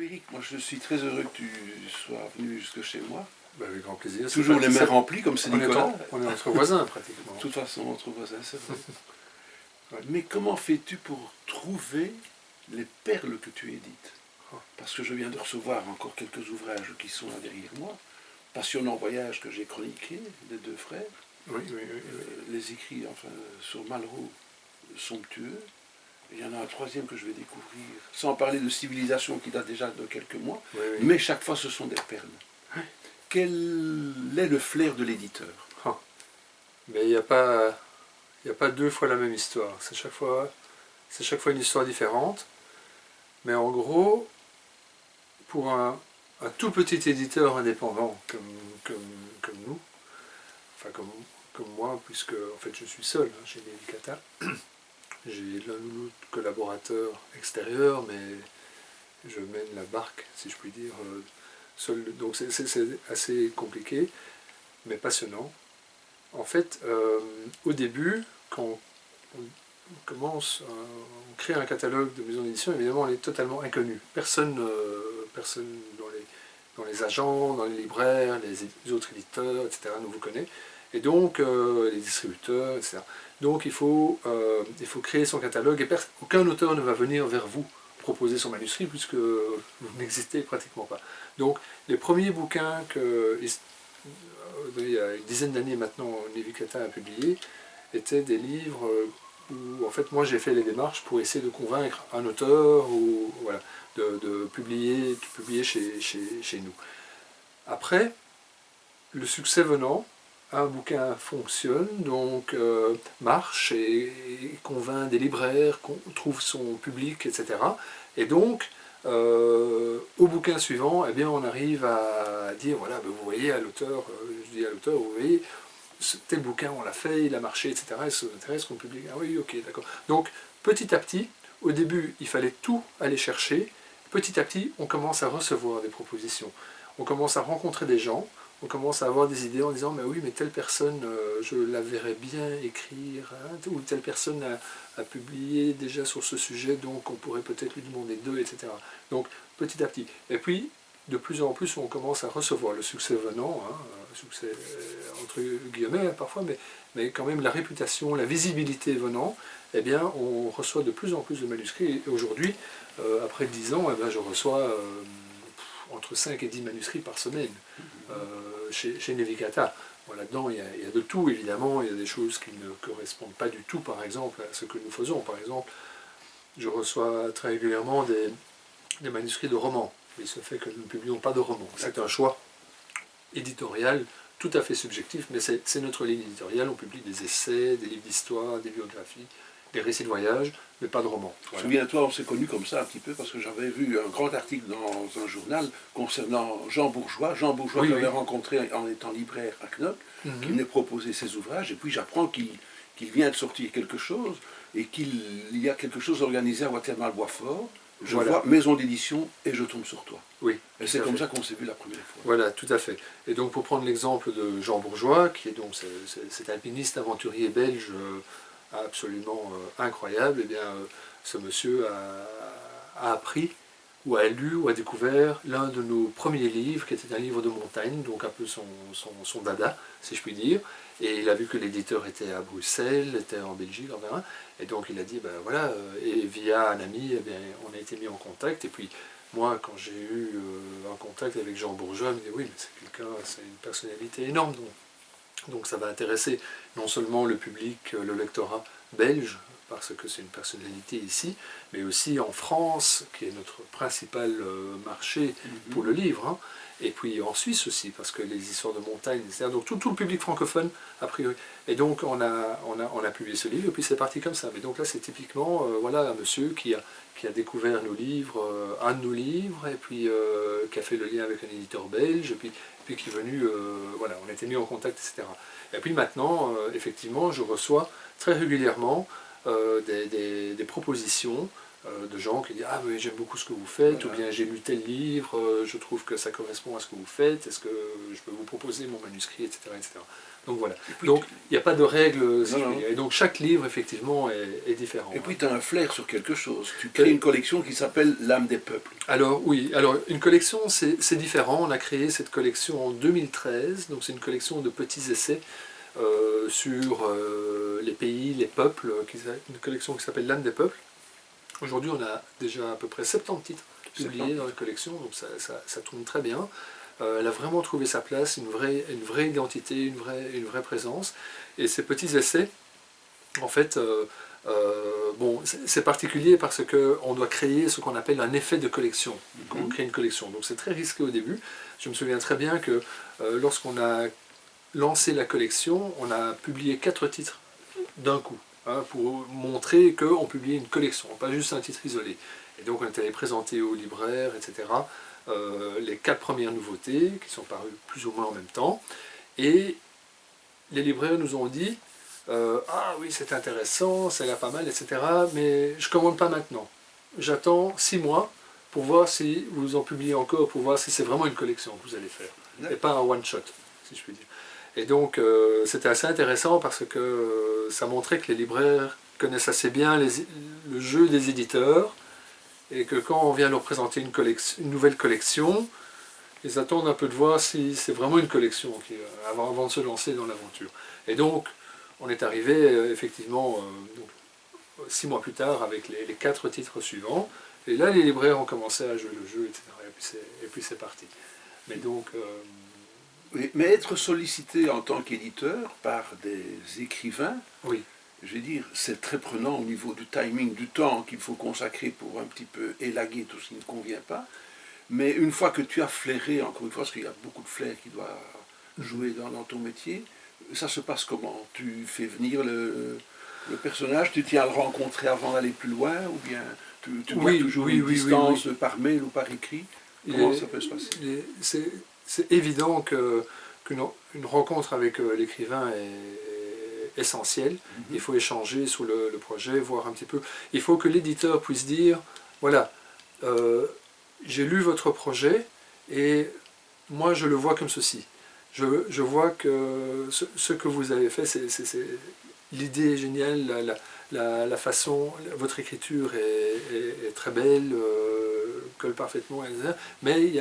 Éric, moi je suis très heureux que tu sois venu jusque chez moi. Ben, avec grand plaisir. Toujours les mains remplies comme c'est Nicolas. On est entre voisins pratiquement. De toute façon, entre voisins, c'est vrai. Ouais. Mais comment fais-tu pour trouver les perles que tu édites? Parce que je viens de recevoir encore quelques ouvrages qui sont là derrière moi. Passionnant voyage que j'ai chroniqué, les deux frères. Oui. Les écrits, enfin, sur Malraux, somptueux. Il y en a un troisième que je vais découvrir, sans parler de civilisation qui date déjà de quelques mois, mais chaque fois ce sont des perles. Quel est le flair de l'éditeur? Mais il n'y a pas deux fois la même histoire. C'est chaque fois une histoire différente. Mais en gros, pour un tout petit éditeur indépendant comme nous, enfin comme moi, puisque en fait je suis seul chez Nevicata, j'ai l'un ou l'autre collaborateur extérieur, mais je mène la barque, si je puis dire, seul. Donc c'est assez compliqué, mais passionnant. En fait, au début, quand on commence, on crée un catalogue de maisons d'édition, évidemment on est totalement inconnu. Personne dans les agents, dans les libraires, les autres éditeurs, etc. ne vous connaît. Et donc les distributeurs, etc. Donc il faut créer son catalogue et aucun auteur ne va venir vers vous proposer son manuscrit puisque vous n'existez pratiquement pas. Donc les premiers bouquins il y a une dizaine d'années maintenant, Nevicata a publié, étaient des livres où en fait moi j'ai fait les démarches pour essayer de convaincre un auteur ou voilà, de publier chez nous. Après, le succès venant, un bouquin fonctionne, donc marche et convainc des libraires, trouve son public, etc. Et donc, au bouquin suivant, eh bien, on arrive à dire, voilà, ben, vous voyez, à l'auteur, je dis à l'auteur, vous voyez, tel bouquin, on l'a fait, il a marché, etc. Et ça vous intéresse qu'on publie? Ah oui, ok, d'accord. Donc, petit à petit, au début, il fallait tout aller chercher. Petit à petit, on commence à recevoir des propositions. On commence à rencontrer des gens, on commence à avoir des idées en disant mais oui, mais telle personne, je la verrais bien écrire, hein, ou telle personne a publié déjà sur ce sujet, donc on pourrait peut-être lui demander d'eux, etc. Donc petit à petit. Et puis, de plus en plus, on commence à recevoir le succès venant, hein, succès entre guillemets parfois, mais quand même la réputation, la visibilité venant, eh bien on reçoit de plus en plus de manuscrits. Et aujourd'hui, après 10 ans, eh bien, je reçois entre 5 et 10 manuscrits par semaine chez Nevicata. Bon, là-dedans, il y a de tout, évidemment. Il y a des choses qui ne correspondent pas du tout, par exemple, à ce que nous faisons. Par exemple, je reçois très régulièrement des manuscrits de romans. Il se fait que nous ne publions pas de romans. C'est un choix éditorial tout à fait subjectif, mais c'est notre ligne éditoriale. On publie des essais, des livres d'histoire, des biographies, des récits de voyage, mais pas de romans. Voilà. Souviens-toi, on s'est connus comme ça un petit peu parce que j'avais vu un grand article dans un journal concernant Jean Bourgeois. Jean Bourgeois que j'avais rencontré en étant libraire à Knock, qui venait proposer ses ouvrages, et puis j'apprends qu'il vient de sortir quelque chose et qu'il y a quelque chose organisé à Watermal-Boisfort. Je vois maison d'édition et je tombe sur toi. Oui. Et c'est comme ça qu'on s'est vu la première fois. Voilà, tout à fait. Et donc pour prendre l'exemple de Jean Bourgeois, qui est donc cet alpiniste aventurier belge absolument incroyable, eh bien ce monsieur a appris, ou a lu, ou a découvert l'un de nos premiers livres, qui était un livre de montagne, donc un peu son dada, si je puis dire. Et il a vu que l'éditeur était à Bruxelles, était en Belgique, enfin, et donc il a dit, ben voilà, et via un ami, eh bien, on a été mis en contact, et puis moi, quand j'ai eu un contact avec Jean Bourgeois, il me dit, oui, mais c'est une personnalité énorme, donc ça va intéresser non seulement le public, le lectorat belge, parce que c'est une personnalité ici, mais aussi en France, qui est notre principal marché pour le livre, hein, et puis en Suisse aussi, parce que les histoires de montagne, etc. Donc tout le public francophone, a priori. Et donc on a publié ce livre, et puis c'est parti comme ça. Mais donc là c'est typiquement voilà, un monsieur qui a découvert nos livres, un de nos livres, et puis qui a fait le lien avec un éditeur belge, et puis qui est venu, voilà, on a été mis en contact, etc. Et puis maintenant, effectivement, je reçois très régulièrement des propositions de gens qui disent « Ah, mais j'aime beaucoup ce que vous faites Voilà. » ou bien « J'ai lu tel livre, je trouve que ça correspond à ce que vous faites, est-ce que je peux vous proposer mon manuscrit, etc. etc. » Donc voilà. Donc il n'y a pas de règles, si je veux dire. Et donc chaque livre, effectivement, est différent. Et puis tu as un flair sur quelque chose. Tu crées une collection qui s'appelle L'âme des peuples. Alors oui, alors une collection, c'est différent. On a créé cette collection en 2013, donc c'est une collection de petits essais sur les pays, les peuples, une collection qui s'appelle L'âme des peuples. Aujourd'hui, on a déjà à peu près 70 titres publiés dans la collection, donc ça tourne très bien. Elle a vraiment trouvé sa place, une vraie identité, une vraie présence. Et ces petits essais, en fait, bon, c'est particulier parce qu'on doit créer ce qu'on appelle un effet de collection quand on crée une collection. Donc c'est très risqué au début. Je me souviens très bien que lorsqu'on a lancé la collection, on a publié 4 titres d'un coup, hein, pour montrer qu'on publiait une collection, pas juste un titre isolé. Et donc on est allé présenter aux libraires, etc., les 4 premières nouveautés qui sont parues plus ou moins en même temps. Et les libraires nous ont dit ah oui, c'est intéressant, ça a l'air pas mal, etc., mais je ne commande pas maintenant. J'attends 6 mois pour voir si vous en publiez encore, pour voir si c'est vraiment une collection que vous allez faire, et pas un one-shot, si je puis dire. Et donc, c'était assez intéressant parce que ça montrait que les libraires connaissent assez bien le jeu des éditeurs, et que quand on vient leur présenter une nouvelle collection, ils attendent un peu de voir si c'est vraiment une collection avant de se lancer dans l'aventure. Et donc, on est arrivé effectivement 6 mois plus tard avec les 4 titres suivants, et là les libraires ont commencé à jouer le jeu, etc. Et puis c'est parti. Mais donc... Oui, mais être sollicité en tant qu'éditeur par des écrivains, oui. Je veux dire, c'est très prenant au niveau du timing, du temps qu'il faut consacrer pour un petit peu élaguer tout ce qui ne convient pas. Mais une fois que tu as flairé, encore une fois, parce qu'il y a beaucoup de flair qui doit jouer dans ton métier, ça se passe comment? Tu fais venir le personnage, tu tiens à le rencontrer avant d'aller plus loin, ou bien tu gardes toujours une distance par mail ou par écrit? Comment ça peut se passer? C'est évident qu'une rencontre avec l'écrivain est essentiel. Il faut échanger sur le projet, voir un petit peu. Il faut que l'éditeur puisse dire, voilà, j'ai lu votre projet et moi je le vois comme ceci. Je vois que ce que vous avez fait, l'idée est géniale, la façon, votre écriture est très belle, colle parfaitement, etc. Mais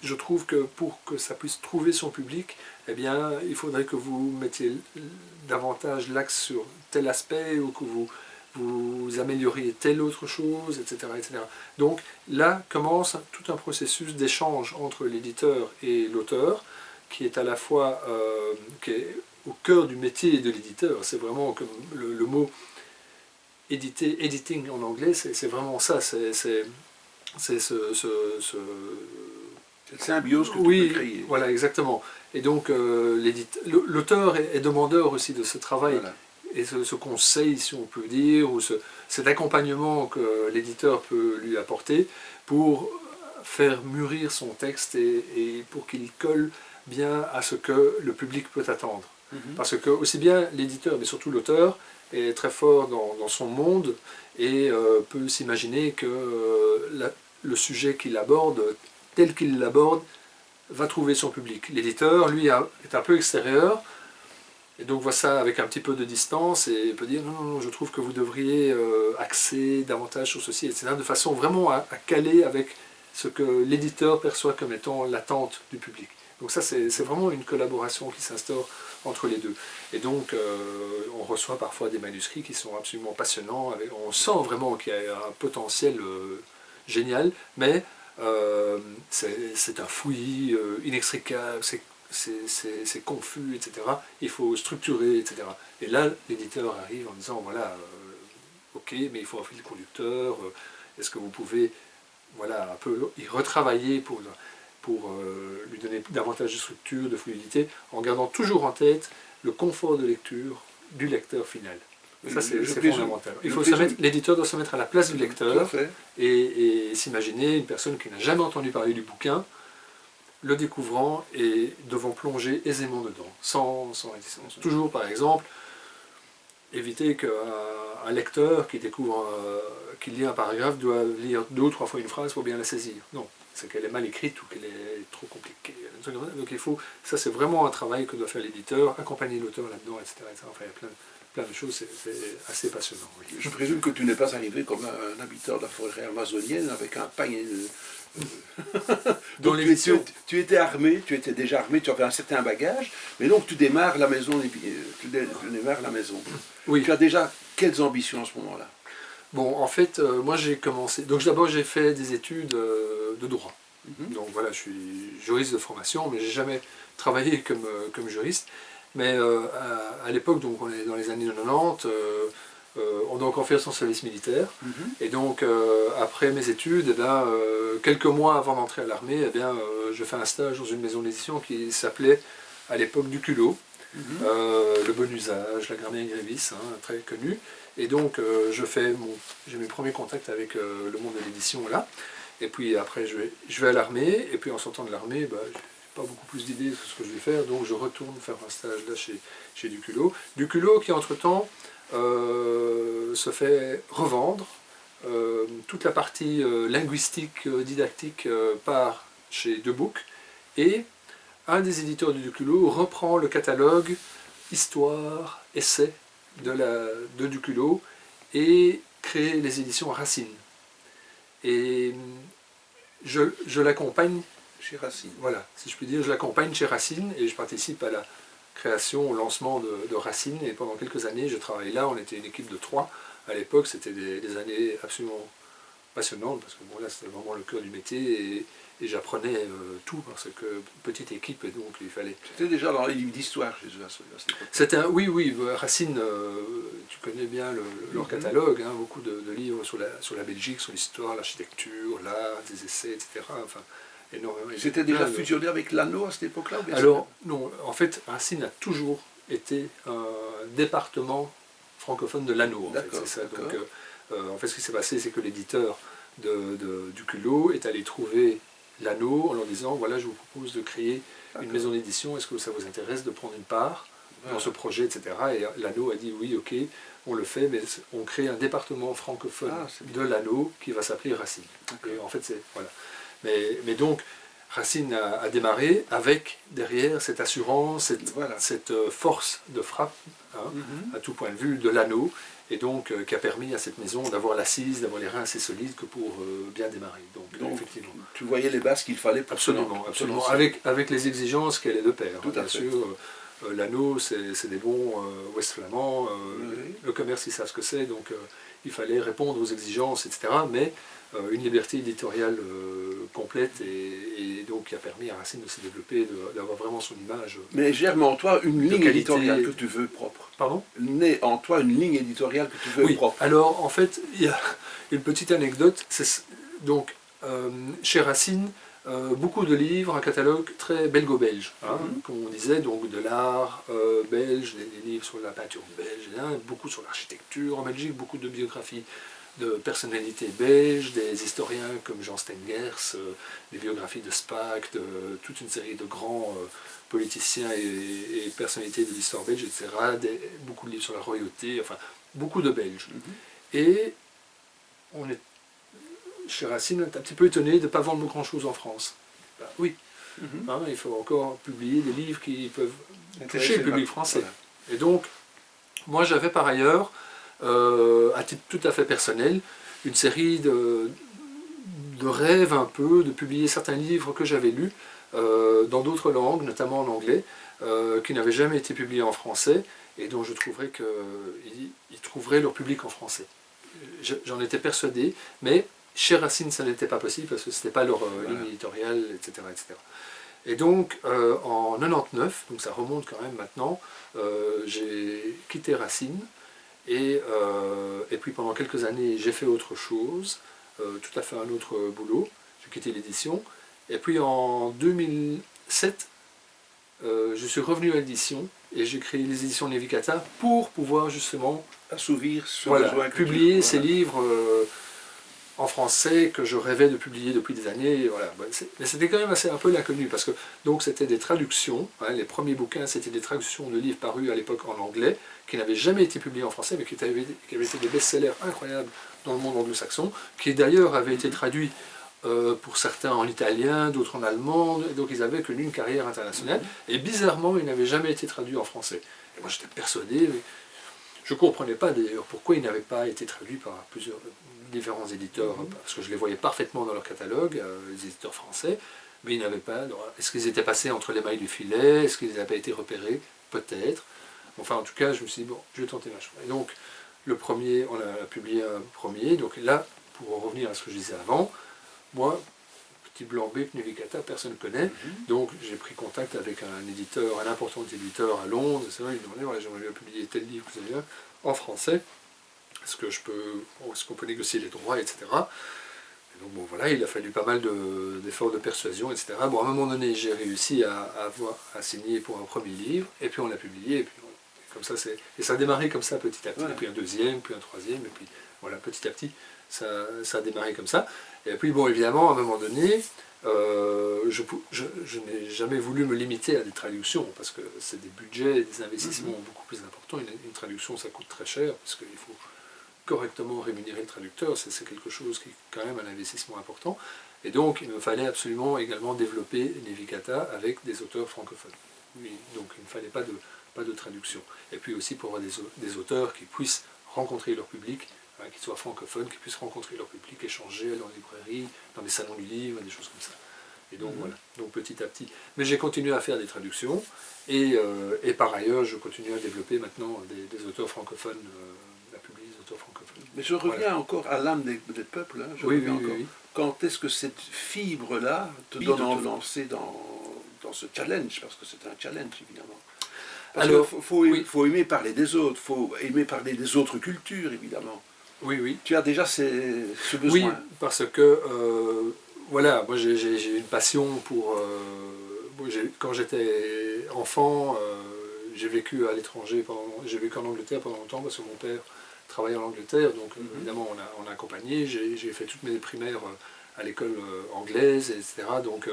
je trouve que pour que ça puisse trouver son public, eh bien, il faudrait que vous mettiez davantage l'axe sur tel aspect ou que vous amélioriez telle autre chose, etc., etc. Donc là commence tout un processus d'échange entre l'éditeur et l'auteur qui est à la fois qui est au cœur du métier de l'éditeur. C'est vraiment comme le mot editing en anglais, c'est vraiment ça. C'est cette symbiose que tu peux créer. Voilà, exactement. Et donc l'auteur est demandeur aussi de ce travail, voilà. Et ce conseil, si on peut dire, ou cet accompagnement que l'éditeur peut lui apporter pour faire mûrir son texte et pour qu'il colle bien à ce que le public peut attendre. Parce que aussi bien l'éditeur, mais surtout l'auteur, est très fort dans son monde et peut s'imaginer que le sujet qu'il aborde, tel qu'il l'aborde, va trouver son public. L'éditeur, lui, est un peu extérieur, et donc voit ça avec un petit peu de distance, et peut dire non, je trouve que vous devriez axer davantage sur ceci, etc., de façon vraiment à caler avec ce que l'éditeur perçoit comme étant l'attente du public. Donc ça, c'est vraiment une collaboration qui s'instaure entre les deux. Et donc, on reçoit parfois des manuscrits qui sont absolument passionnants, on sent vraiment qu'il y a un potentiel génial, mais c'est un fouillis inextricable, c'est confus, etc. Il faut structurer, etc. Et là, l'éditeur arrive en disant, voilà, ok, mais il faut un fil conducteur, est-ce que vous pouvez, voilà, un peu y retravailler pour lui donner davantage de structure, de fluidité, en gardant toujours en tête le confort de lecture du lecteur final. Ça, c'est fondamental. L'éditeur doit se mettre à la place du lecteur et s'imaginer une personne qui n'a jamais entendu parler du bouquin, le découvrant et devant plonger aisément dedans, sans réticence. Toujours, par exemple, éviter qu'un lecteur qui découvre, qui lit un paragraphe doit lire 2 ou 3 fois une phrase pour bien la saisir. Non, c'est qu'elle est mal écrite ou qu'elle est trop compliquée. Donc il faut, ça c'est vraiment un travail que doit faire l'éditeur, accompagner l'auteur là-dedans, etc., etc. Enfin, il y a plein de choses, c'est assez passionnant. Oui. Je présume que tu n'es pas arrivé comme un habitant de la forêt amazonienne avec un panier de... Dans donc l'émission, tu étais armé, tu étais déjà armé, tu avais un certain bagage, mais donc tu démarres la maison, oui. Tu as déjà quelles ambitions à ce moment-là? Bon, en fait, moi j'ai commencé. Donc d'abord j'ai fait des études de droit. Donc voilà, je suis juriste de formation, mais j'ai jamais travaillé comme juriste. Mais à l'époque, donc on est dans les années 90, on doit encore faire son service militaire. Et donc après mes études, eh bien, quelques mois avant d'entrer à l'armée, eh bien, je fais un stage dans une maison d'édition qui s'appelait à l'époque du culot. Le Bon Usage, la Garnier Grévis, hein, très connu. Et donc j'ai mes premiers contacts avec le monde de l'édition là. Et puis après je vais à l'armée, et puis en sortant de l'armée, bah, j'ai pas beaucoup plus d'idées sur ce que je vais faire, donc je retourne faire un stage là chez Duculot. Duculot qui entre-temps se fait revendre. Toute la partie linguistique, didactique part chez Debook, et un des éditeurs de Duculot reprend le catalogue histoire, essai de Duculot et crée les éditions Racine. Et je l'accompagne Chez Racine. Voilà, si je puis dire, je l'accompagne chez Racine et je participe à la création, au lancement de Racine. Et pendant quelques années, je travaille là. On était une équipe de 3. À l'époque, c'était des années absolument passionnantes parce que bon, là, c'était vraiment le cœur du métier et j'apprenais tout parce que petite équipe et donc il fallait. C'était déjà dans les livres d'histoire chez eux à cette époque. C'était oui, Racine, tu connais bien leur catalogue, hein, beaucoup de livres sur la Belgique, sur l'histoire, l'architecture, l'art, des essais, etc. Enfin, énormément. C'était déjà fusionné avec l'Anneau à cette époque-là? Alors, non, en fait, Racine a toujours été un département francophone de l'Anneau. En fait, c'est ça. Donc, en fait, ce qui s'est passé, c'est que l'éditeur du culot est allé trouver l'Anneau en leur disant, voilà, je vous propose de créer une maison d'édition, est-ce que ça vous intéresse de prendre une part dans ce projet, etc. Et l'Anneau a dit, oui, ok, on le fait, mais on crée un département francophone de l'Anneau qui va s'appeler Racine. Et en fait, c'est... Voilà. Mais donc, Racine a démarré avec, derrière, cette assurance, cette force de frappe, hein, à tout point de vue, de l'Anneau, et donc qui a permis à cette maison d'avoir l'assise, d'avoir les reins assez solides que pour bien démarrer. Donc effectivement. Tu voyais les bases qu'il fallait pour absolument. Avec les exigences qu'elle est de pair. Tout à fait. Bien sûr, l'Anneau, c'est des bons ouest flamands, le commerce, ils savent ce que c'est, donc il fallait répondre aux exigences, etc. Mais une liberté éditoriale complète et donc qui a permis à Racine de se développer, d'avoir vraiment son image. Mais germe en toi une ligne éditoriale que tu veux propre. Pardon? Naît en toi une ligne éditoriale que tu veux propre. Alors en fait, il y a une petite anecdote. Donc chez Racine, beaucoup de livres, un catalogue très belgo-belge, hein, comme on disait, donc de l'art belge, des livres sur la peinture belge, hein, beaucoup sur l'architecture en Belgique, beaucoup de biographies de personnalités belges, des historiens comme Jean Stengers, des biographies de Spaak, toute une série de grands politiciens et personnalités de l'histoire belge, etc. Beaucoup de livres sur la royauté, enfin, beaucoup de Belges. Et on est, chez Racine, on est un petit peu étonné de ne pas vendre grand-chose en France. Ben, oui, hein, il faut encore publier des livres qui peuvent toucher le public français. Voilà. Et donc, moi j'avais par ailleurs, à titre tout à fait personnel, une série de rêves un peu, de publier certains livres que j'avais lus dans d'autres langues, notamment en anglais, qui n'avaient jamais été publiés en français, et dont je trouverais qu'ils trouveraient leur public en français. J'en étais persuadé, mais chez Racine ça n'était pas possible, parce que ce n'était pas leur ligne éditoriale, etc., etc. Et donc, en 99, donc ça remonte quand même maintenant, j'ai quitté Racine, et puis pendant quelques années, j'ai fait autre chose, tout à fait un autre boulot, j'ai quitté l'édition, et puis en 2007, je suis revenu à l'édition, et j'ai créé les éditions Nevicata pour pouvoir justement assouvir ce besoin, publier ces livres en français que je rêvais de publier depuis des années. Voilà. Mais c'était quand même assez un peu l'inconnu, parce que donc c'était des traductions. Hein, les premiers bouquins, c'était des traductions de livres parus à l'époque en anglais, qui n'avaient jamais été publiés en français, mais qui avaient été des best-sellers incroyables dans le monde anglo-saxon, qui d'ailleurs avaient été traduits pour certains en italien, d'autres en allemand, donc ils avaient qu'une carrière internationale, et bizarrement, ils n'avaient jamais été traduits en français. Et moi j'étais persuadé, je ne comprenais pas d'ailleurs pourquoi ils n'avaient pas été traduits par plusieurs différents éditeurs, parce que je les voyais parfaitement dans leur catalogue, les éditeurs français, mais ils n'avaient pas. Est-ce qu'ils étaient passés entre les mailles du filet? Est-ce qu'ils n'avaient pas été repérés? Peut-être. Enfin, en tout cas, je me suis dit, bon, je vais tenter ma chance. Et donc, le premier, on a publié un premier. Donc là, pour revenir à ce que je disais avant, moi, petit blanc-bec, Nevicata, personne ne connaît. Donc, j'ai pris contact avec un éditeur, un important éditeur à Londres. C'est vrai, il me demandait, voilà, j'aimerais bien publier tel livre, vous savez, en français. Est-ce qu'on peut négocier les droits, etc. Et donc bon voilà, il a fallu pas mal d'efforts de persuasion, etc. Bon, à un moment donné, j'ai réussi à signer pour un premier livre, et puis on l'a publié, et puis voilà. Comme ça, et ça a démarré comme ça petit à petit, ouais. Puis un deuxième, puis un troisième, et puis voilà, petit à petit, ça a démarré comme ça. Et puis bon, évidemment, à un moment donné, je n'ai jamais voulu me limiter à des traductions, parce que c'est des budgets, des investissements beaucoup plus importants. Une traduction, ça coûte très cher, parce qu'il faut correctement rémunérer le traducteur, c'est quelque chose qui est quand même un investissement important. Et donc, il me fallait absolument également développer Nevicata avec des auteurs francophones. Donc, il ne fallait pas de traduction. Et puis aussi pour avoir des auteurs qui puissent rencontrer leur public, hein, qui soient francophones, qui puissent rencontrer leur public, échanger dans les librairies, dans les salons du livre, des choses comme ça. Et donc voilà, donc petit à petit. Mais j'ai continué à faire des traductions, et par ailleurs, je continue à développer maintenant des auteurs francophones, francophone. Mais je reviens encore à l'âme des peuples. Hein, oui. Quand est-ce que cette fibre-là te donne à te lancer dans ce challenge? Parce que c'est un challenge, évidemment. Parce qu'il faut aimer parler des autres, il faut aimer parler des autres cultures, évidemment. Oui. Tu as déjà ce besoin. Oui, parce que, voilà, moi j'ai une passion pour... quand j'étais enfant, j'ai vécu à l'étranger, j'ai vécu en Angleterre pendant longtemps, parce que mon père travaillait en Angleterre, donc évidemment on a accompagné, j'ai fait toutes mes primaires à l'école anglaise, etc. Donc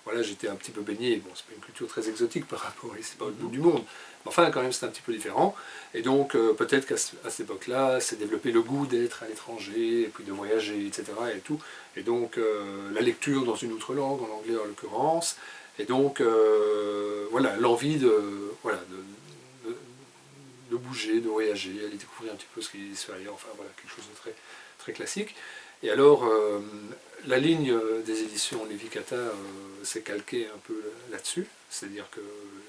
voilà, j'étais un petit peu baigné. Bon, c'est pas une culture très exotique par rapport ici, c'est pas au bout du monde, mais enfin quand même c'est un petit peu différent. Et donc peut-être qu'à cette époque-là, c'est développé le goût d'être à l'étranger, et puis de voyager, etc. Et tout. Et donc la lecture dans une autre langue, en anglais en l'occurrence, et donc voilà, l'envie de bouger, de voyager, aller découvrir un petit peu ce qui se fait ailleurs, enfin voilà, quelque chose de très, très classique. Et alors, la ligne des éditions Nevicata s'est calquée un peu là-dessus, c'est-à-dire que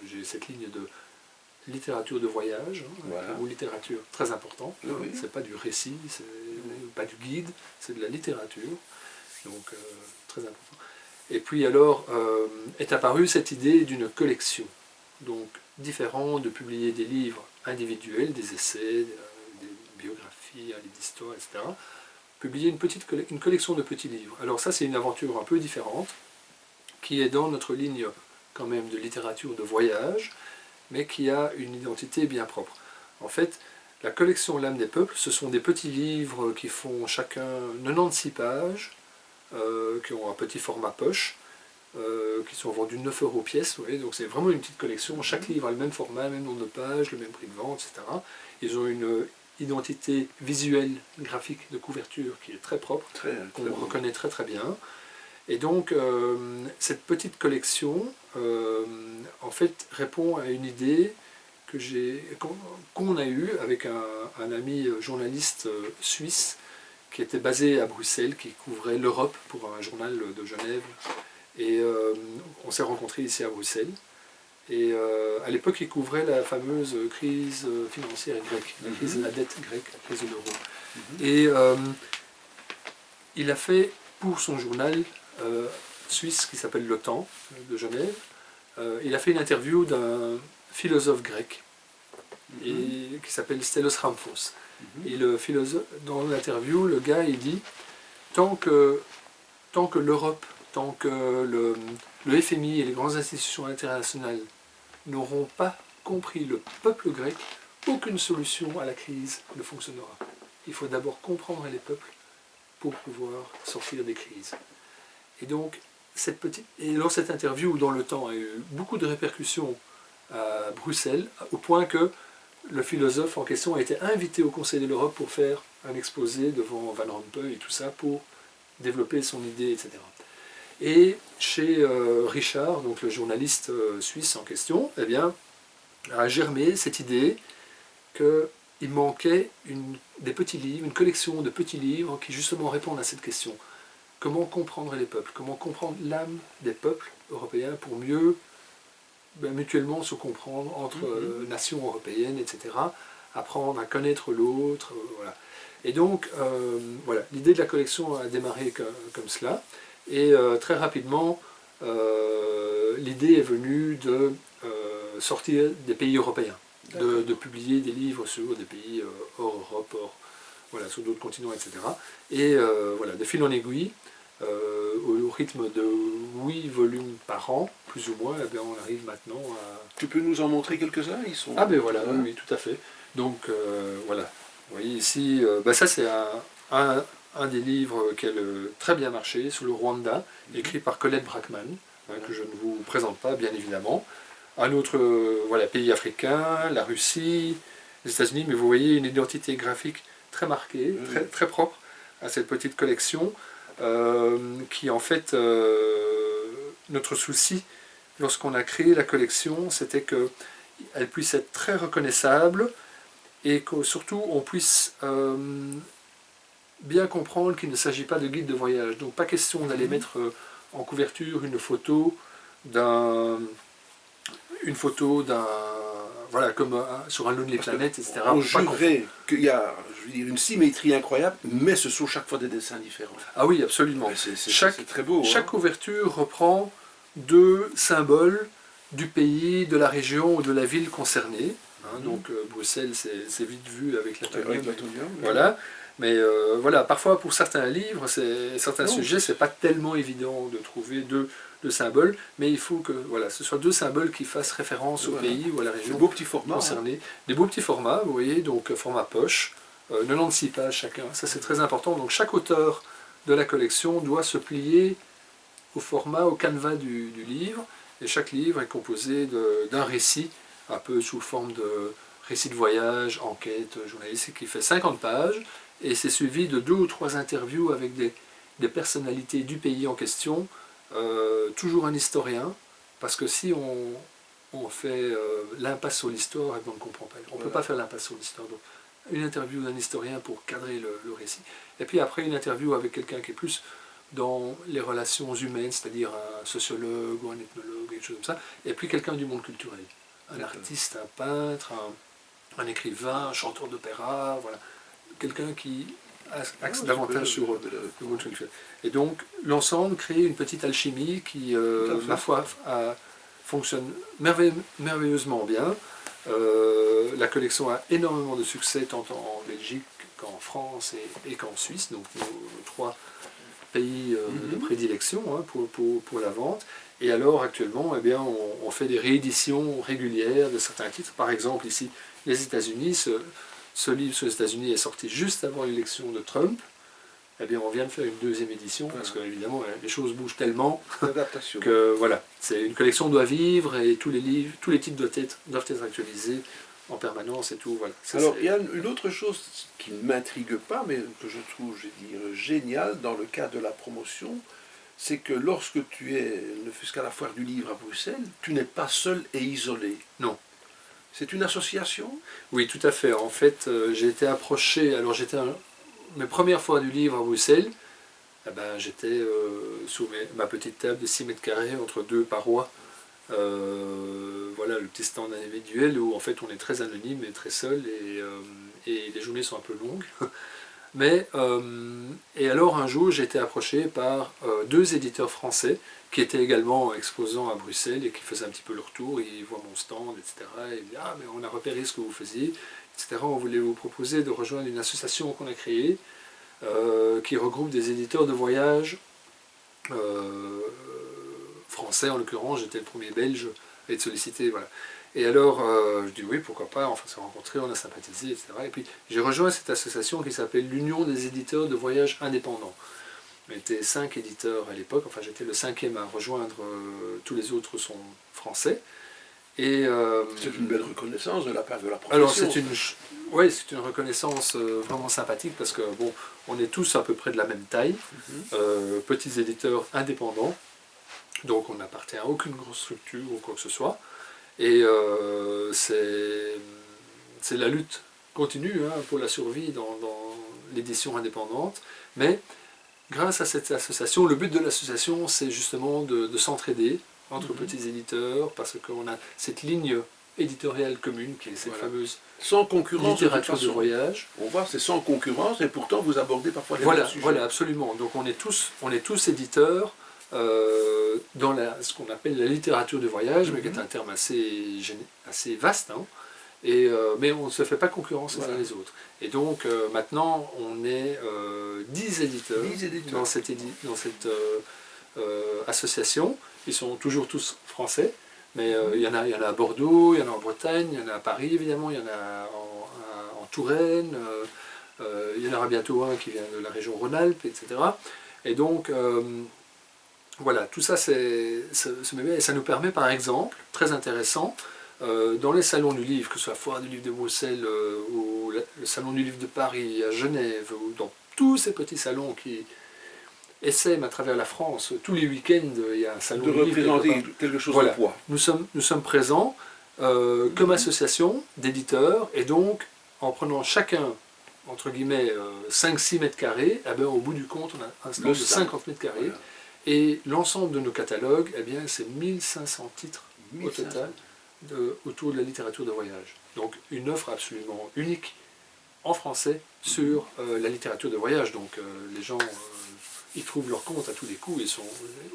j'ai cette ligne de littérature de voyage, ou littérature très importante, c'est pas du récit, c'est pas du guide, c'est de la littérature, donc très important. Et puis alors, est apparue cette idée d'une collection, donc différent de publier des livres individuels, des essais, des biographies, un livre d'histoire, etc. Publier une collection de petits livres. Alors ça, c'est une aventure un peu différente, qui est dans notre ligne quand même de littérature de voyage, mais qui a une identité bien propre. En fait, la collection L'âme des peuples, ce sont des petits livres qui font chacun 96 pages, qui ont un petit format poche, qui sont vendus 9 € pièce, vous voyez, donc c'est vraiment une petite collection. Chaque livre a le même format, le même nombre de pages, le même prix de vente, etc. Ils ont une identité visuelle, graphique, de couverture qui est très propre, qu'on reconnaît très très bien. Et donc cette petite collection, en fait, répond à une idée qu'on a eue avec un ami journaliste suisse qui était basé à Bruxelles, qui couvrait l'Europe pour un journal de Genève. Et on s'est rencontrés ici à Bruxelles. Et à l'époque, il couvrait la fameuse crise financière grecque, la crise de la dette grecque, la crise de l'euro. Et il a fait pour son journal suisse qui s'appelle Le Temps de Genève, il a fait une interview d'un philosophe grec qui s'appelle Stellos Ramphos. Et le philosophe, dans l'interview, le gars il dit tant que l'Europe, tant que le FMI et les grandes institutions internationales n'auront pas compris le peuple grec, aucune solution à la crise ne fonctionnera. Il faut d'abord comprendre les peuples pour pouvoir sortir des crises. Et donc, dans cette interview, dans le temps, a eu beaucoup de répercussions à Bruxelles, au point que le philosophe en question a été invité au Conseil de l'Europe pour faire un exposé devant Van Rompuy et tout ça, pour développer son idée, etc. Et chez Richard, donc le journaliste suisse en question, eh bien, a germé cette idée qu'il manquait des petits livres, une collection de petits livres qui justement répondent à cette question. Comment comprendre les peuples? Comment comprendre l'âme des peuples européens pour mieux mutuellement se comprendre entre nations européennes, etc. Apprendre à connaître l'autre, voilà. Et donc, voilà, l'idée de la collection a démarré comme cela. Et très rapidement, l'idée est venue de sortir des pays européens, de publier des livres sur des pays hors Europe, voilà, sur d'autres continents, etc. Et voilà, de fil en aiguille, au rythme de 8 volumes par an, plus ou moins, eh bien, on arrive maintenant à... Tu peux nous en montrer quelques-uns? Ils sont... Ah ben voilà, oui, tout à fait. Donc voilà, vous voyez ici, ça c'est un des livres qui a très bien marché, sur le Rwanda, écrit par Colette Brackman, que je ne vous présente pas, bien évidemment. Un autre voilà, pays africain, la Russie, les États-Unis, mais vous voyez une identité graphique très marquée, très, très propre à cette petite collection, qui en fait, notre souci, lorsqu'on a créé la collection, c'était qu'elle puisse être très reconnaissable et que surtout on puisse bien comprendre qu'il ne s'agit pas de guide de voyage. Donc pas question d'aller mettre en couverture une photo d'un... voilà, comme sur un Lonely Planet, etc. On jurerait qu'il y a, je veux dire, une symétrie incroyable, mais ce sont chaque fois des dessins différents. Ah oui, absolument. C'est très beau. Chaque couverture reprend 2 symboles du pays, de la région ou de la ville concernée. Donc Bruxelles, c'est vite vu avec l'Atonium. Voilà. Mais voilà, parfois pour certains livres, certains sujets, c'est pas tellement évident de trouver deux symboles, mais il faut que voilà, ce soit 2 symboles qui fassent référence au pays ou à la région concernée. Des beaux petits formats, vous voyez, donc format poche, 96 pages chacun, ça c'est très important. Donc chaque auteur de la collection doit se plier au format, au canevas du livre, et chaque livre est composé d'un récit, un peu sous forme de récit de voyage, enquête journalistique, qui fait 50 pages, et c'est suivi de 2 ou 3 interviews avec des personnalités du pays en question, toujours un historien, parce que si on fait l'impasse sur l'histoire, on ne comprend pas. On ne peut pas faire l'impasse sur l'histoire. Donc, une interview d'un historien pour cadrer le récit. Et puis après, une interview avec quelqu'un qui est plus dans les relations humaines, c'est-à-dire un sociologue ou un ethnologue, quelque chose comme ça. Et puis quelqu'un du monde culturel. Un artiste, un peintre, un écrivain, un chanteur d'opéra, voilà. Quelqu'un qui axe davantage sur le monde culturel. Et donc, l'ensemble crée une petite alchimie qui, ma foi, fonctionne merveilleusement bien. La collection a énormément de succès, tant en Belgique qu'en France et qu'en Suisse, donc nos 3 pays de prédilection pour la vente. Et alors, actuellement, eh bien, on fait des rééditions régulières de certains titres. Par exemple, ici, les États-Unis, ce livre sur les États-Unis est sorti juste avant l'élection de Trump. Eh bien, on vient de faire une 2e édition, parce que, évidemment, les choses bougent tellement que, voilà, une collection doit vivre, et tous les titres doivent être actualisés en permanence et tout, voilà. Alors, il y a une autre chose qui ne m'intrigue pas, mais que je trouve, géniale dans le cas de la promotion, c'est que lorsque tu es, ne fût-ce qu'à la foire du livre à Bruxelles, tu n'es pas seul et isolé. Non. C'est une association? Oui, tout à fait. En fait, j'ai été approché, alors mes premières fois du livre à Bruxelles, eh ben, j'étais sous ma petite table de 6 mètres carrés entre 2 parois. Voilà, le petit stand individuel où en fait on est très anonyme et très seul, et les journées sont un peu longues. Mais, et alors un jour j'ai été approché par 2 éditeurs français qui étaient également exposants à Bruxelles et qui faisaient un petit peu leur tour. Ils voient mon stand, etc. Et ils disent: ah, mais on a repéré ce que vous faisiez, etc. On voulait vous proposer de rejoindre une association qu'on a créée qui regroupe des éditeurs de voyage français, en l'occurrence. J'étais le premier belge à être sollicité. Voilà. Et alors, je dis oui, pourquoi pas, enfin, on s'est rencontrés, on a sympathisé, etc. Et puis, j'ai rejoint cette association qui s'appelle l'Union des éditeurs de voyage indépendants. On était 5 éditeurs à l'époque, enfin, j'étais le 5e à rejoindre, tous les autres sont français. Et, c'est une belle reconnaissance de la part de la profession. alors, c'est une reconnaissance vraiment sympathique parce que, bon, on est tous à peu près de la même taille, petits éditeurs indépendants, donc on n'appartient à aucune grosse structure ou quoi que ce soit. Et c'est la lutte continue pour la survie dans l'édition indépendante. Mais grâce à cette association, le but de l'association, c'est justement de s'entraider entre petits éditeurs, parce qu'on a cette ligne éditoriale commune qui est cette fameuse sans concurrence, littérature de voyage. On voit, c'est sans concurrence, et pourtant vous abordez parfois les mêmes sujets. Voilà, absolument. Donc on est tous éditeurs dans ce qu'on appelle la littérature de voyage, mais qui est un terme assez vaste, mais on ne se fait pas concurrence les uns les autres. Et donc maintenant on est 10 éditeurs, dans cette association. Ils sont toujours tous français, mais il y en a à Bordeaux, il y en a en Bretagne, il y en a à Paris évidemment, il y en a en Touraine, il y en aura bientôt un qui vient de la région Rhône-Alpes, etc. Et donc, voilà, tout ça, et ça nous permet par exemple, très intéressant, dans les salons du livre, que ce soit Foire du livre de Bruxelles, ou le salon du livre de Paris, à Genève, ou dans tous ces petits salons qui essaiment à travers la France, tous les week-ends, il y a un salon de du livre. De représenter quelque chose de poids. Nous sommes présents comme association d'éditeurs, et donc en prenant chacun, entre guillemets, 5-6 mètres carrés, au bout du compte, on a un stand de 50 mètres carrés, et l'ensemble de nos catalogues, c'est 1500 titres au total autour de la littérature de voyage. Donc une offre absolument unique en français sur la littérature de voyage. Donc les gens, ils trouvent leur compte à tous les coups, ils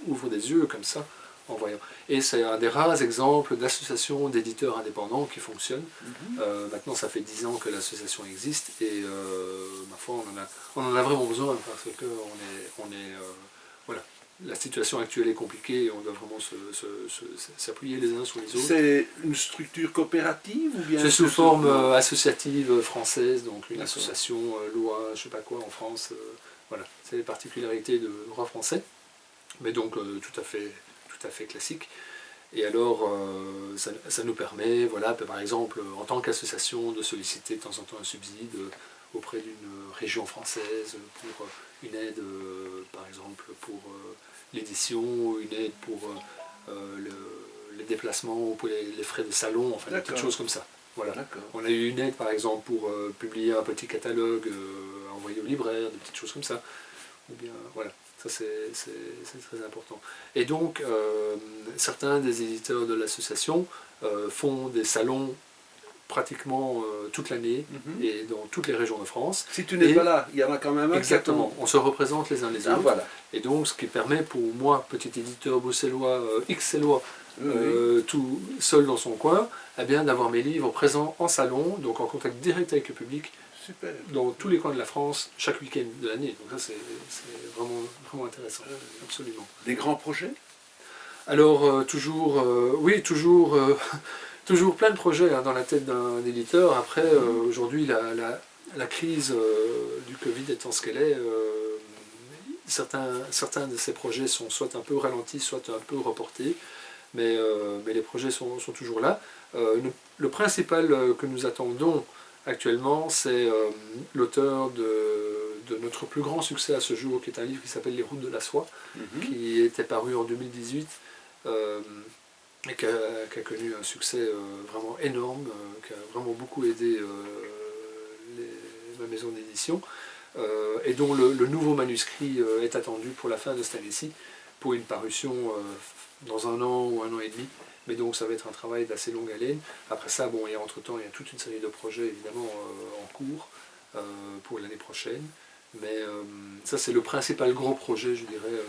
ouvrent des yeux comme ça en voyant. Et c'est un des rares exemples d'associations d'éditeurs indépendants qui fonctionnent. Maintenant, ça fait 10 ans que l'association existe, et ma foi, on en a vraiment besoin, parce que voilà, la situation actuelle est compliquée, et on doit vraiment s'appuyer les uns sur les autres. C'est une structure coopérative ou bien... C'est sous forme associative française, donc une association loi, je sais pas quoi, en France. Voilà, c'est les particularités de droit français, mais donc tout à fait classique. Et alors, ça nous permet, voilà, par exemple, en tant qu'association, de solliciter de temps en temps un subside auprès d'une région française pour une aide, par exemple, pour l'édition, une aide pour les déplacements, ou pour les frais de salon, enfin des petites choses comme ça. Voilà. On a eu une aide, par exemple, pour publier un petit catalogue envoyé au libraire, des petites choses comme ça. Ou bien, voilà. Ça, c'est très important. Et donc, certains des éditeurs de l'association font des salons pratiquement toute l'année, et dans toutes les régions de France. Si tu n'es pas là, il y en a quand même un. Exactement, on se représente les uns les autres. Voilà. Et donc, ce qui permet pour moi, petit éditeur bruxellois, X-Cellois, tout seul dans son coin, d'avoir mes livres présents en salon, donc en contact direct avec le public. Super. Dans tous les coins de la France, chaque week-end de l'année. Donc ça, c'est vraiment, vraiment intéressant, absolument. Des grands projets? Alors, toujours plein de projets dans la tête d'un éditeur. Après, aujourd'hui, la crise du Covid étant ce qu'elle est, certains de ces projets sont soit un peu ralentis, soit un peu reportés, mais les projets sont toujours là. Le principal que nous attendons actuellement, c'est l'auteur de notre plus grand succès à ce jour, qui est un livre qui s'appelle Les Routes de la Soie, qui était paru en 2018, et qui a connu un succès vraiment énorme, qui a vraiment beaucoup aidé ma maison d'édition, et dont le nouveau manuscrit est attendu pour la fin de cette année-ci, pour une parution dans 1 an ou 1 an et demi. Mais donc ça va être un travail d'assez longue haleine. Après ça, entre-temps, il y a toute une série de projets évidemment en cours pour l'année prochaine. Mais ça, c'est le principal gros projet, je dirais,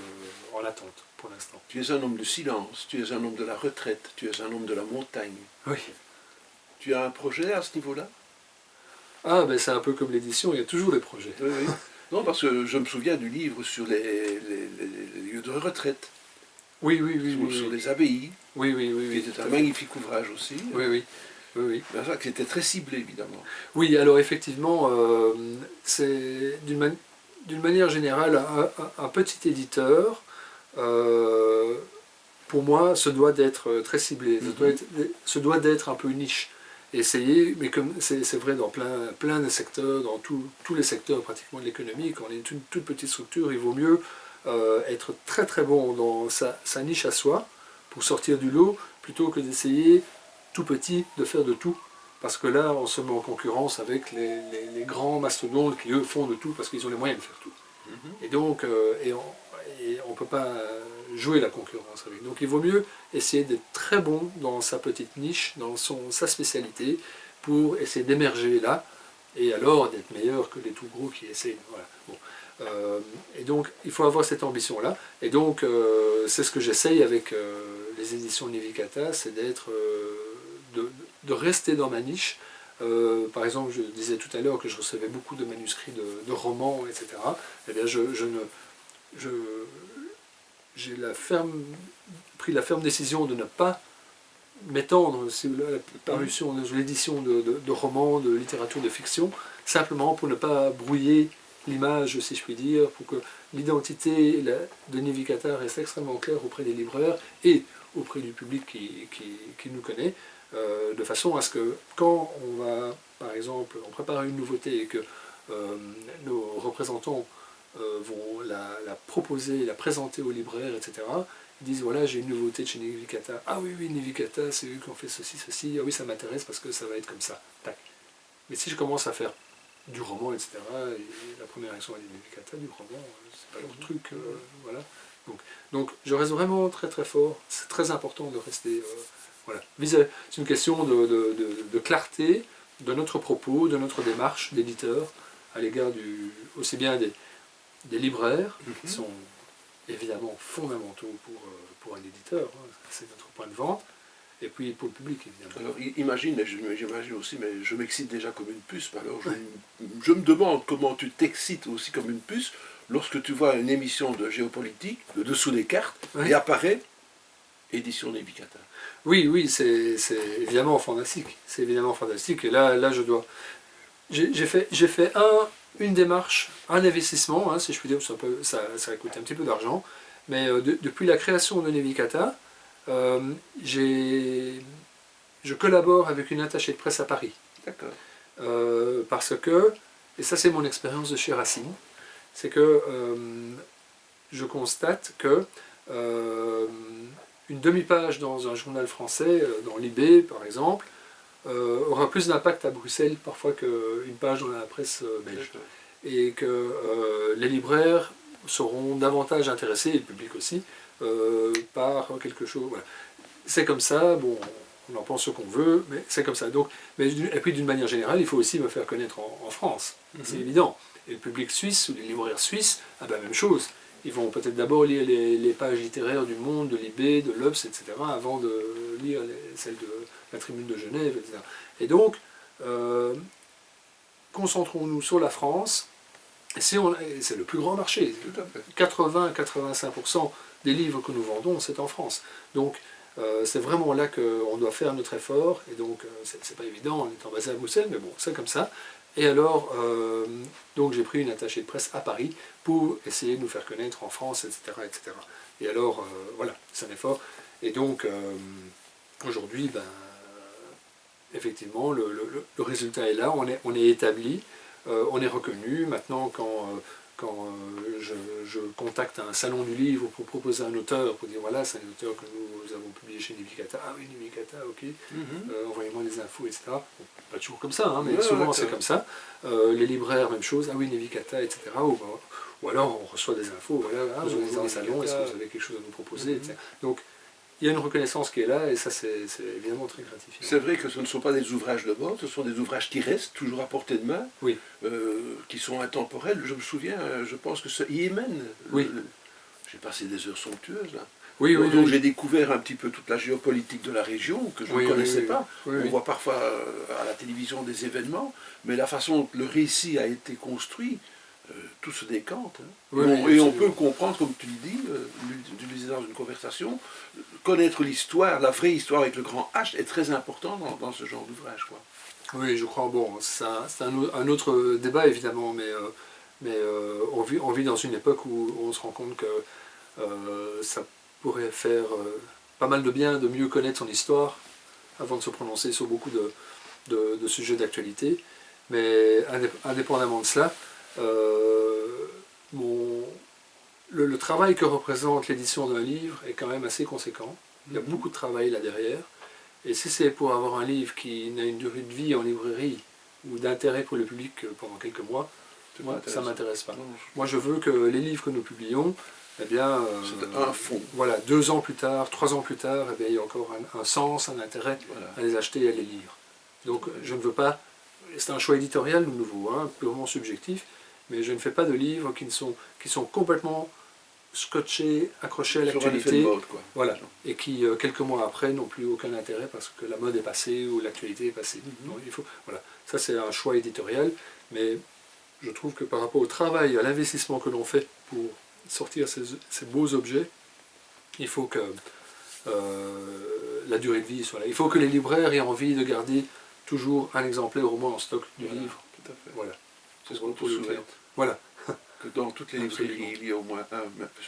en attente pour l'instant. Tu es un homme de silence, tu es un homme de la retraite, tu es un homme de la montagne. Oui. Tu as un projet à ce niveau-là? Ah, c'est un peu comme l'édition, il y a toujours des projets. Oui. Non, parce que je me souviens du livre sur les lieux de retraite. Oui, oui, oui. Sur les abbayes, Oui, oui, oui. qui était un magnifique ouvrage aussi. Oui, oui. Oui, oui. C'est ça que c'était très ciblé, évidemment. Oui, alors effectivement, c'est d'une manière générale, un petit éditeur, pour moi, se doit d'être très ciblé, se doit d'être un peu niche. Essayer, mais comme c'est vrai dans plein de secteurs, dans tous les secteurs pratiquement de l'économie, quand on est une toute petite structure, il vaut mieux être très très bon dans sa niche à soi, pour sortir du lot, plutôt que d'essayer tout petit de faire de tout. Parce que là, on se met en concurrence avec les grands mastodontes qui, eux, font de tout parce qu'ils ont les moyens de faire tout. Et donc, on ne peut pas jouer la concurrence avec. Donc, il vaut mieux essayer d'être très bon dans sa petite niche, dans sa spécialité, pour essayer d'émerger là, et alors d'être meilleur que les tout gros qui essaient. Voilà. Bon. Et donc, il faut avoir cette ambition-là. Et donc, c'est ce que j'essaye avec les éditions Nivikata, c'est d'être... de rester dans ma niche. Par exemple, je disais tout à l'heure que je recevais beaucoup de manuscrits de romans, etc. Eh bien, j'ai pris la ferme décision de ne pas m'étendre sur la parution, l'édition de romans, de littérature de fiction, simplement pour ne pas brouiller l'image, si je puis dire, pour que l'identité de Nivikata reste extrêmement claire auprès des libraires et auprès du public qui nous connaît, de façon à ce que quand on va, par exemple, on prépare une nouveauté et que nos représentants vont la proposer, la présenter aux libraires, etc., ils disent voilà, j'ai une nouveauté de chez Nivikata. Ah oui, oui, Nivikata, c'est eux qui ont fait ceci, ceci. Ah oui, ça m'intéresse parce que ça va être comme ça. Tac. Mais si je commence à faire du roman, etc., et la première réaction à Nivikata, du roman, c'est pas leur truc, voilà. Donc, je reste vraiment très très fort. C'est très important de rester. Voilà. C'est une question de clarté de notre propos, de notre démarche d'éditeur à l'égard aussi bien des libraires, qui sont évidemment fondamentaux pour un éditeur, hein, c'est notre point de vente, et puis pour le public, évidemment. Alors imagine, et j'imagine aussi, mais je m'excite déjà comme une puce, alors je me demande comment tu t'excites aussi comme une puce lorsque tu vois une émission de géopolitique, le dessous des cartes, et apparaît édition Nivikata. Oui, oui, c'est évidemment fantastique. C'est évidemment fantastique. Et là je dois... J'ai fait une démarche, un investissement, hein, si je puis dire, ça a coûté un petit peu d'argent, mais depuis la création de Nivikata, je collabore avec une attachée de presse à Paris. D'accord. Parce que, et ça c'est mon expérience de chez Racine, c'est que je constate que une demi-page dans un journal français, dans l'IB par exemple, aura plus d'impact à Bruxelles parfois qu'une page dans la presse belge. Et que les libraires seront davantage intéressés, et le public aussi, par quelque chose. Voilà. C'est comme ça, bon, on en pense ce qu'on veut, mais c'est comme ça. Donc, et puis d'une manière générale, il faut aussi me faire connaître en France, c'est évident. Et le public suisse ou les libraires suisses, ah ben, même chose. Ils vont peut-être d'abord lire les pages littéraires du Monde, de l'IB, de l'Obs, etc., avant de lire celles de la Tribune de Genève, etc. Et donc, concentrons-nous sur la France, et c'est le plus grand marché. 80-85% des livres que nous vendons, c'est en France. Donc, c'est vraiment là qu'on doit faire notre effort, et donc, c'est pas évident en étant basé à Bruxelles, mais bon, c'est comme ça. Et alors, donc j'ai pris une attachée de presse à Paris pour essayer de nous faire connaître en France, etc. etc. Et alors, voilà, c'est un effort. Et donc, aujourd'hui, ben, effectivement, le résultat est là, on est établi, on est reconnu. Maintenant, quand je contacte un salon du livre pour proposer un auteur, pour dire voilà, c'est un auteur que nous avons publié chez Nivikata, ah oui, Nivikata, ok, envoyez-moi des infos, etc. Bon, pas toujours comme ça, hein, mais souvent c'est comme ça. Les libraires, même chose, ah oui, Nivikata, etc. Ou alors on reçoit des infos, voilà, ah, vous êtes dans un salon, est-ce que vous avez quelque chose à nous proposer, etc. Donc, il y a une reconnaissance qui est là, et ça c'est évidemment très gratifiant. C'est vrai que ce ne sont pas des ouvrages de mode, ce sont des ouvrages qui restent, toujours à portée de main, oui. Qui sont intemporels. Je me souviens, je pense que ce Yémen, j'ai passé des heures somptueuses là. Oui, donc j'ai découvert un petit peu toute la géopolitique de la région, que je ne connaissais pas. On voit parfois à la télévision des événements, mais la façon dont le récit a été construit, tout se décante. Hein. Et on peut comprendre, comme tu le dis, disais dans une conversation, connaître l'histoire, la vraie histoire avec le grand H est très important dans ce genre d'ouvrage, quoi. Oui, je crois. Bon, c'est un autre débat évidemment, mais on vit dans une époque où on se rend compte que ça pourrait faire pas mal de bien de mieux connaître son histoire avant de se prononcer sur beaucoup de sujets d'actualité. Mais indépendamment de cela, le travail que représente l'édition d'un livre est quand même assez conséquent. Il y a beaucoup de travail là derrière. Et si c'est pour avoir un livre qui n'a une durée de vie en librairie ou d'intérêt pour le public pendant quelques mois, moi, ça ne m'intéresse pas. Moi, je veux que les livres que nous publions, eh bien, c'est un fond. Voilà, 2 ans plus tard, 3 ans plus tard, eh bien, il y a encore un sens, un intérêt à les acheter et à les lire. Donc, je ne veux pas. C'est un choix éditorial de nouveau, hein, purement subjectif, mais je ne fais pas de livres qui sont complètement scotchés, accrochés à l'actualité, voilà, et qui quelques mois après n'ont plus aucun intérêt parce que la mode est passée ou l'actualité est passée. Donc, voilà, ça c'est un choix éditorial, mais je trouve que par rapport au travail, à l'investissement que l'on fait pour sortir ces beaux objets, il faut que la durée de vie soit là. Il faut que les libraires aient envie de garder toujours un exemplaire au moins en stock du livre. Tout à fait. Voilà. C'est ce qu'on peut souhaiter. Voilà. Que dans toutes les librairies, il y a au moins un,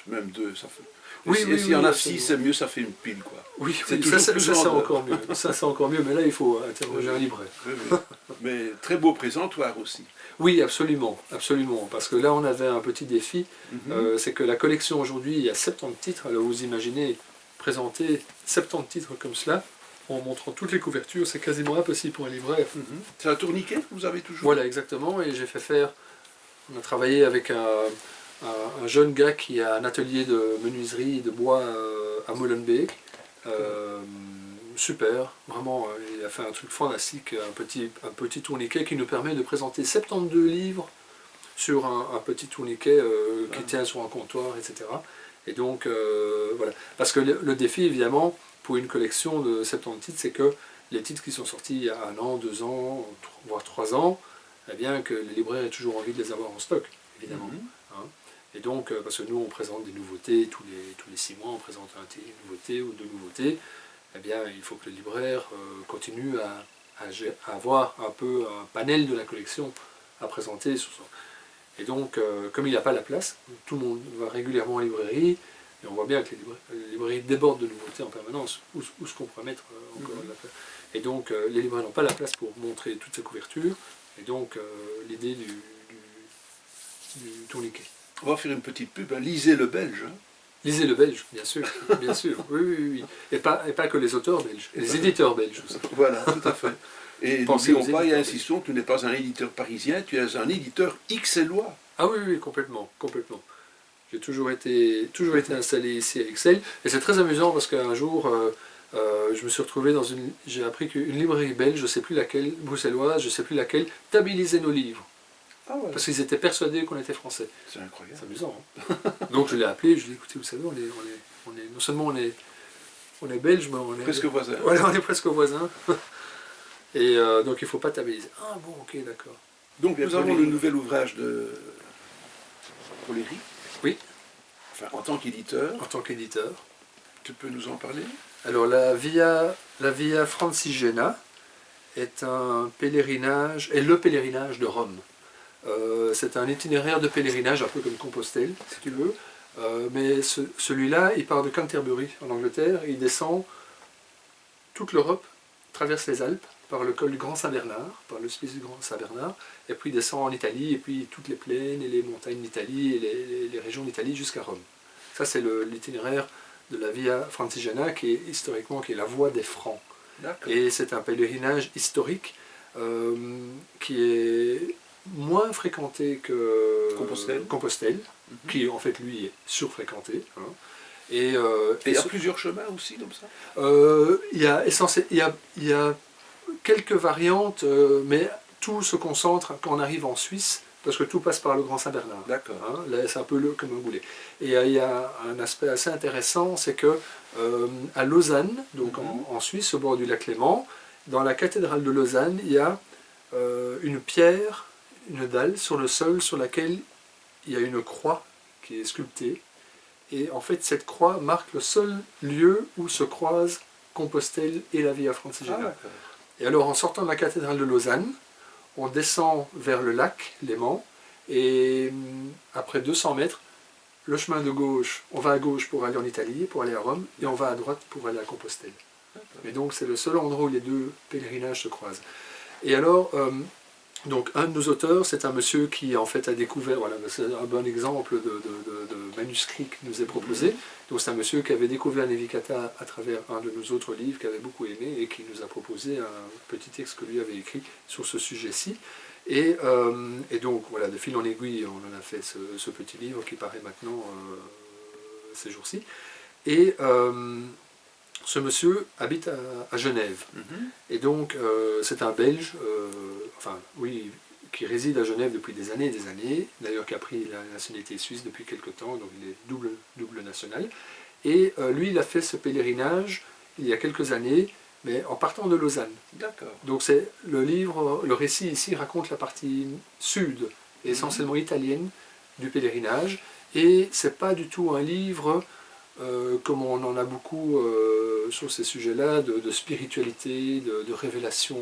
même 2, ça fait. Oui, et s'il y en a 6, c'est mieux, ça fait une pile, quoi. Oui, c'est ça encore mieux. Ça c'est encore mieux, mais là il faut interroger un libraire. Oui. Mais très beau présentoir aussi. Oui, absolument, absolument. Parce que là on avait un petit défi, c'est que la collection aujourd'hui, il y a 70 titres. Alors vous imaginez présenter 70 titres comme cela, en montrant toutes les couvertures, c'est quasiment impossible pour un libraire. C'est un tourniquet que vous avez toujours? Voilà, exactement, et j'ai fait faire. On a travaillé avec un jeune gars qui a un atelier de menuiserie de bois à Molenbeek. Super, vraiment, il a fait un truc fantastique, un petit tourniquet qui nous permet de présenter 72 livres sur un petit tourniquet qui tient sur un comptoir, etc. Et donc, voilà. Parce que le défi, évidemment, pour une collection de 70 titres, c'est que les titres qui sont sortis il y a 1 an, 2 ans, voire 3 ans, eh bien que les libraires aient toujours envie de les avoir en stock, évidemment. Hein. Et donc, parce que nous, on présente des nouveautés, tous les 6 mois, on présente une nouveauté ou 2 nouveautés, eh bien, il faut que le libraire continue à avoir un peu un panel de la collection à présenter. Et donc, comme il n'a pas la place, tout le monde va régulièrement en librairie, et on voit bien que les librairies débordent de nouveautés en permanence. Où est-ce qu'on pourrait mettre encore de la place? Et donc, les libraires n'ont pas la place pour montrer toutes ces couvertures. Et donc, l'idée du tourniquet. On va faire une petite pub, hein. Lisez le belge. Hein. Lisez le belge, bien sûr, bien sûr. Oui. Et pas que les auteurs belges, les éditeurs belges aussi. Voilà, tout à fait. Et n'oublions pas, et insistons, tu n'es pas un éditeur parisien, tu es un éditeur XLois. Ah oui, complètement. J'ai toujours été installé ici à Ixelles, et c'est très amusant parce qu'un jour, je me suis retrouvé j'ai appris qu'une librairie belge, je ne sais plus laquelle, bruxelloise, je ne sais plus laquelle, stabilisait nos livres. Ah ouais. Parce qu'ils étaient persuadés qu'on était français. C'est incroyable. C'est amusant. Hein. Donc je l'ai appelé, je lui ai dit, écoutez, vous savez, non seulement on est belge, mais on est... Presque voisins. Voilà, on est presque voisins. Et donc il ne faut pas stabiliser. Ah bon, ok, d'accord. Donc nous avons le nouvel ouvrage de Poléry. Oui. Enfin, en tant qu'éditeur. En tant qu'éditeur. Tu peux nous en parler? Alors la Via Francigena est le pèlerinage de Rome. C'est un itinéraire de pèlerinage, un peu comme Compostelle, si tu veux. Mais celui-là, il part de Canterbury, en Angleterre, il descend toute l'Europe, traverse les Alpes, par le col du Grand Saint-Bernard, par l'hospice du Grand Saint-Bernard, et puis descend en Italie, et puis toutes les plaines et les montagnes d'Italie, et les régions d'Italie jusqu'à Rome. Ça, c'est l'itinéraire de la Via Francigena, qui est historiquement la voie des Francs. Et c'est un pèlerinage historique qui est moins fréquenté que Compostelle, qui en fait lui est surfréquenté. Hein. Et il y a plusieurs chemins aussi comme ça? Il y a quelques variantes, mais tout se concentre quand on arrive en Suisse, parce que tout passe par le Grand Saint-Bernard. D'accord. Hein, c'est un peu comme un boulet. Et il y a un aspect assez intéressant, c'est que à Lausanne, donc en Suisse, au bord du lac Léman, dans la cathédrale de Lausanne, il y a une pierre, une dalle sur le sol sur laquelle il y a une croix qui est sculptée. Et en fait, cette croix marque le seul lieu où se croisent Compostelle et la Via Francigena. Et alors, en sortant de la cathédrale de Lausanne, on descend vers le lac Léman, et après 200 mètres, le chemin de gauche, on va à gauche pour aller en Italie, pour aller à Rome, et on va à droite pour aller à Compostelle. Et donc, c'est le seul endroit où les deux pèlerinages se croisent. Et alors, donc un de nos auteurs, c'est un monsieur qui en fait a découvert, voilà, c'est un bon exemple de manuscrit qui nous est proposé. Donc c'est un monsieur qui avait découvert Nevicata à travers un de nos autres livres qu'il avait beaucoup aimé et qui nous a proposé un petit texte que lui avait écrit sur ce sujet-ci. Et donc voilà, de fil en aiguille, on en a fait ce petit livre qui paraît maintenant ces jours-ci. Et ce monsieur habite à Genève. Et donc, c'est un Belge, enfin, oui, qui réside à Genève depuis des années et des années, d'ailleurs qui a pris la nationalité suisse depuis quelque temps, donc il est double national. Et lui, il a fait ce pèlerinage il y a quelques années, mais en partant de Lausanne. D'accord. Donc, c'est le livre, le récit ici raconte la partie sud, essentiellement italienne, du pèlerinage, et c'est pas du tout un livre comme on en a beaucoup sur ces sujets-là, de spiritualité, de révélation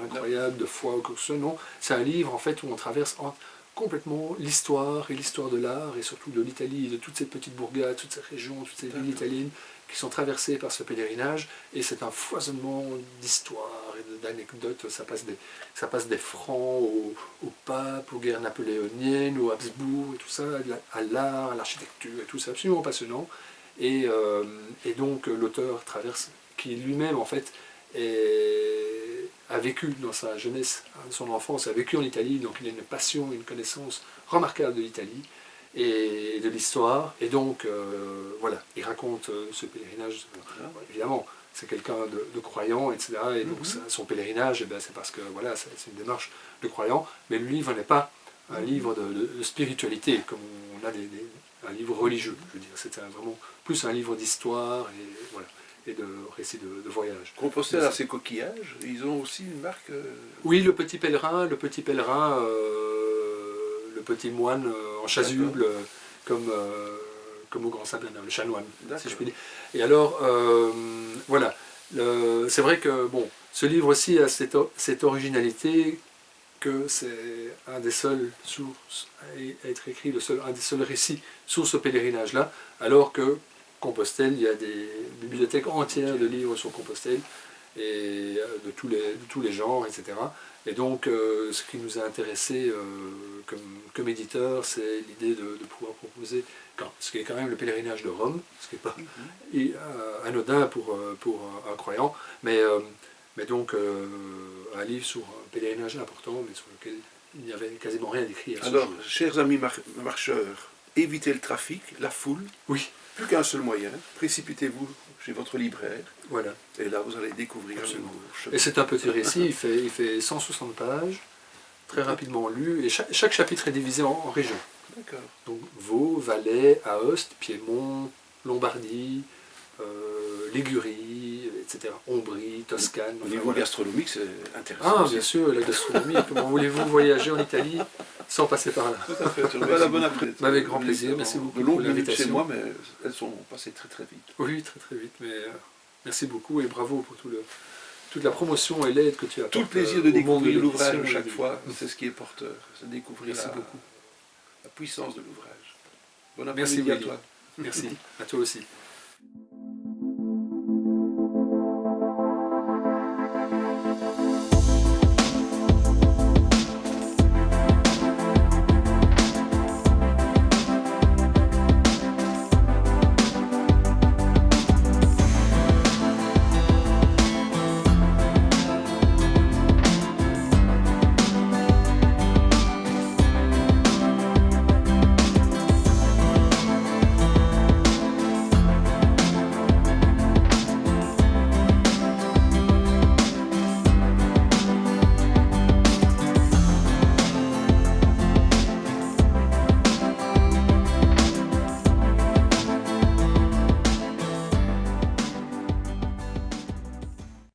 incroyable, de foi ou quelque chose. Non, c'est un livre en fait où on traverse complètement l'histoire et l'histoire de l'art et surtout de l'Italie, de toutes ces petites bourgades, toutes ces régions, toutes ces villes italiennes qui sont traversées par ce pèlerinage. Et c'est un foisonnement d'histoires et d'anecdotes. Ça passe des Francs au pape, aux guerres napoléoniennes, aux Habsbourg et tout ça, à l'art, à l'architecture et tout ça, absolument passionnant. Et donc l'auteur traverse, qui lui-même en fait a vécu dans sa jeunesse, son enfance, a vécu en Italie, donc il a une passion, une connaissance remarquable de l'Italie et de l'histoire, et donc voilà, il raconte ce pèlerinage, évidemment, c'est quelqu'un de croyant, etc., et donc son pèlerinage, c'est parce que voilà, c'est une démarche de croyant, mais le livre n'est pas un livre de spiritualité, comme on a un livre religieux, je veux dire, c'était vraiment plus un livre d'histoire, et voilà, et de récits de voyage. Compostelle a ses coquillages, ils ont aussi une marque... Oui, le petit pèlerin, le petit moine en chasuble, comme au Grand Saint-Bernard, le chanoine, si je puis dire. Et alors, voilà, c'est vrai que, bon, ce livre aussi a cette originalité que c'est un des seuls sources à être écrit, un des seuls récits sur ce pèlerinage-là, alors que Compostelle, il y a des bibliothèques entières de livres sur Compostelle, et de tous les genres, etc. Et donc, ce qui nous a intéressé comme éditeur, c'est l'idée de pouvoir proposer, ce qui est quand même le pèlerinage de Rome, ce qui n'est pas anodin pour un croyant, mais donc un livre sur un pèlerinage important, mais sur lequel il n'y avait quasiment rien d'écrit. Alors, chers amis marcheurs, évitez le trafic, la foule. Oui. Plus qu'un seul moyen, précipitez-vous chez votre libraire. Voilà. Et là, vous allez découvrir. Et c'est un petit récit, il fait 160 pages, très rapidement lu, et chaque chapitre est divisé en régions. D'accord. Donc Vaud, Valais, Aoste, Piémont, Lombardie, Ligurie, etc. Ombrie, Toscane. Au niveau gastronomique, c'est intéressant. Ah, bien sûr, la gastronomie. Comment voulez-vous voyager en Italie sans passer par là? Tout à fait. La bonne après. Avec grand plaisir, merci beaucoup de pour longues minutes l'invitation. chez moi, mais elles sont passées très très vite. Oui, très très vite, mais merci beaucoup et bravo pour toute la promotion et l'aide que tu as. Tout le plaisir de découvrir l'ouvrage chaque fois, c'est ce qui est porteur. C'est découvrir la puissance de l'ouvrage. Bon après-midi à toi. Merci, à toi aussi.